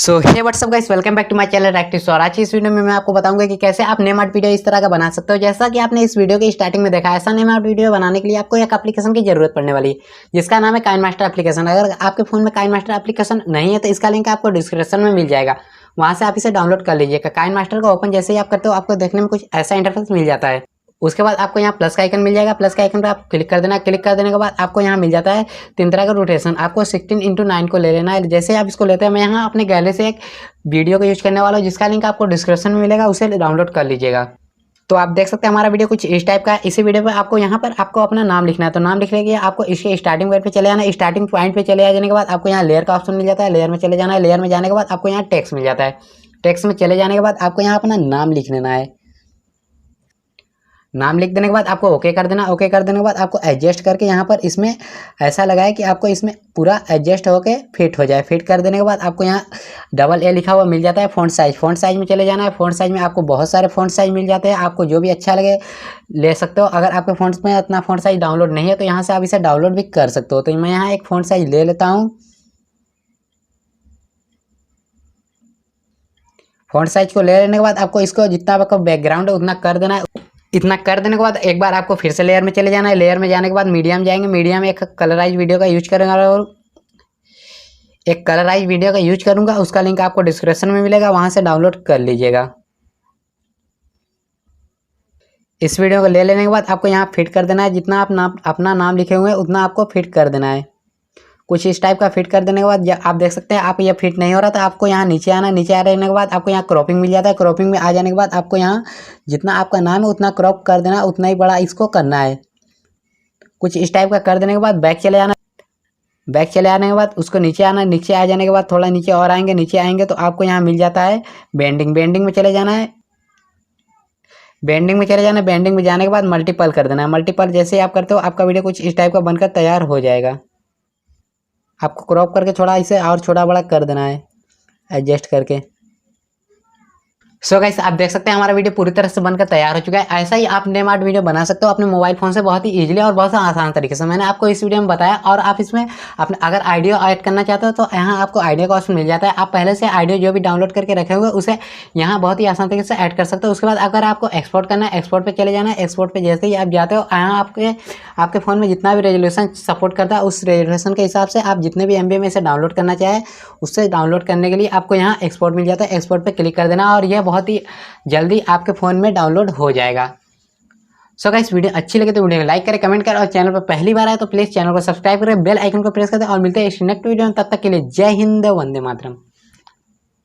So hey WhatsApp guys, welcome back to my channel active. और आज की इस वीडियो में मैं आपको बताऊंगा कि कैसे आप नेम आर्ट वीडियो इस तरह का बना सकते हो। जैसा कि आपने इस वीडियो के स्टार्टिंग में देखा, ऐसा नेम आर्ट वीडियो बनाने के लिए आपको एक एप्लीकेशन की जरूरत पड़ने वाली है, जिसका नाम है काइनमास्टर एप्लीकेशन। अगर आपके फोन में काइनमास्टर एप्लीकेशन नहीं है तो इसका लिंक आपको डिस्क्रिप्शन में मिल जाएगा, वहां से आप इसे डाउनलोड कर लीजिएगा। काइनमास्टर का ओपन जैसे ही आप करते हो आपको देखने में कुछ ऐसा इंटरफेस मिल जाता है। उसके बाद आपको यहाँ प्लस का आइकन मिल जाएगा, प्लस का आइकन पे आप क्लिक कर देना। क्लिक कर देने के बाद आपको यहाँ मिल जाता है 3 तरह का रोटेशन। आपको 16:9 को ले लेना है। जैसे आप इसको लेते हैं, मैं यहाँ अपने गैलरी से एक वीडियो को यूज करने वाला हूँ, जिसका लिंक आपको डिस्क्रिप्शन में मिलेगा, उसे डाउनलोड कर लीजिएगा। तो आप देख सकते हैं हमारा वीडियो कुछ इस टाइप का है। इसी वीडियो पे आपको यहाँ पर आपको अपना नाम लिखना है। तो नाम लिखने के लिए आपको इसके स्टार्टिंग पॉइंट पे चले जाना है। स्टार्टिंग पॉइंट पे चले जाने के बाद आपको यहाँ लेयर का ऑप्शन मिल जाता है, लेयर में चले जाना है। लेयर में जाने के बाद आपको यहाँ टेक्स्ट मिल जाता है। टेक्स्ट में चले जाने के बाद आपको यहाँ अपना नाम लिख लेना है। नाम लिख देने के बाद आपको ओके कर देना। ओके कर देने के बाद आपको एडजस्ट करके यहाँ पर इसमें ऐसा लगाए कि आपको इसमें पूरा एडजस्ट होके फिट हो जाए। फिट कर देने के बाद आपको यहाँ AA लिखा हुआ मिल जाता है। फ़ॉन्ट साइज, फ़ॉन्ट साइज में चले जाना है। फ़ॉन्ट साइज में आपको बहुत सारे फ़ॉन्ट साइज मिल जाते हैं, आपको जो भी अच्छा लगे ले सकते हो। अगर आपके फ़ॉन्ट्स में इतना फ़ॉन्ट साइज डाउनलोड नहीं है तो यहाँ से आप इसे डाउनलोड भी कर सकते हो। तो मैं यहाँ एक फ़ॉन्ट साइज ले लेता हूँ। फ़ॉन्ट साइज को ले लेने के बाद आपको इसको जितना आपका बैकग्राउंड है उतना कर देना है। इतना कर देने के बाद एक बार आपको फिर से लेयर में चले जाना है। लेयर में जाने के बाद मीडियम जाएंगे। मीडियम में एक कलराइज वीडियो का यूज करेंगे और एक कलराइज वीडियो का यूज करूंगा, उसका लिंक आपको डिस्क्रिप्शन में मिलेगा, वहां से डाउनलोड कर लीजिएगा। इस वीडियो को ले लेने के बाद आपको यहाँ फिट कर देना है। जितना आप अपना नाम लिखे हुए हैं उतना आपको फिट कर देना है। कुछ इस टाइप का फिट कर देने के बाद आप देख सकते हैं आप ये फिट नहीं हो रहा, तो आपको यहाँ नीचे आना है। नीचे आने के बाद आपको यहाँ क्रॉपिंग मिल जाता है। क्रॉपिंग में आ जाने के बाद आपको यहाँ जितना आपका नाम है उतना क्रॉप कर देना, उतना ही बड़ा इसको करना है। कुछ इस टाइप का कर देने के बाद बैक चले जाना। बैक चले आने के बाद उसको नीचे आना। नीचे आ जाने के बाद थोड़ा नीचे और आएंगे। नीचे आएंगे तो आपको यहाँ मिल जाता है बेंडिंग। बेंडिंग में चले जाना है। बेंडिंग में चले जाना है। बेंडिंग में जाने के बाद मल्टीपल कर देना है। मल्टीपल जैसे ही आप करते हो आपका वीडियो कुछ इस टाइप का बनकर तैयार हो जाएगा। आपको क्रॉप करके थोड़ा इसे और छोटा बड़ा कर देना है एडजस्ट करके। सो गाइस, आप देख सकते हैं हमारा वीडियो पूरी तरह से बनकर तैयार हो चुका है। ऐसा ही आप नेम आर्ट वीडियो बना सकते हो अपने मोबाइल फोन से बहुत ही इजीली और बहुत आसान तरीके से। मैंने आपको इस वीडियो में बताया। और आप इसमें अपने अगर आइडियो ऐड करना चाहते हो तो यहाँ आपको आइडियो का ऑप्शन मिल जाता है। आप पहले से आइडियो जो भी डाउनलोड करके रखे हुए उसे यहाँ बहुत ही आसान तरीके से ऐड कर सकते हो। उसके बाद अगर आपको एक्सपोर्ट करना है, एक्सपोर्ट पर चले जाना है। एक्सपोर्ट पर जैसे ही आप जाते हो, यहाँ आपके फ़ोन में जितना भी रेजोल्यूशन सपोर्ट करता है उस रेजोल्यूशन के हिसाब से आप जितने भी MB में इसे डाउनलोड करना चाहे, उससे डाउनलोड करने के लिए आपको यहाँ एक्सपोर्ट मिल जाता है। एक्सपोर्ट पर क्लिक कर देना और यह बहुत ही जल्दी आपके फ़ोन में डाउनलोड हो जाएगा। सो गाइस, वीडियो अच्छी लगे तो वीडियो को लाइक करें, कमेंट करें और चैनल पर पहली बार आए तो प्लीज़ चैनल को सब्सक्राइब करें, बेल आइकन को प्रेस कर दें। और मिलते हैं इस नेक्स्ट वीडियो में, तब तक के लिए जय हिंद, वंदे मातरम।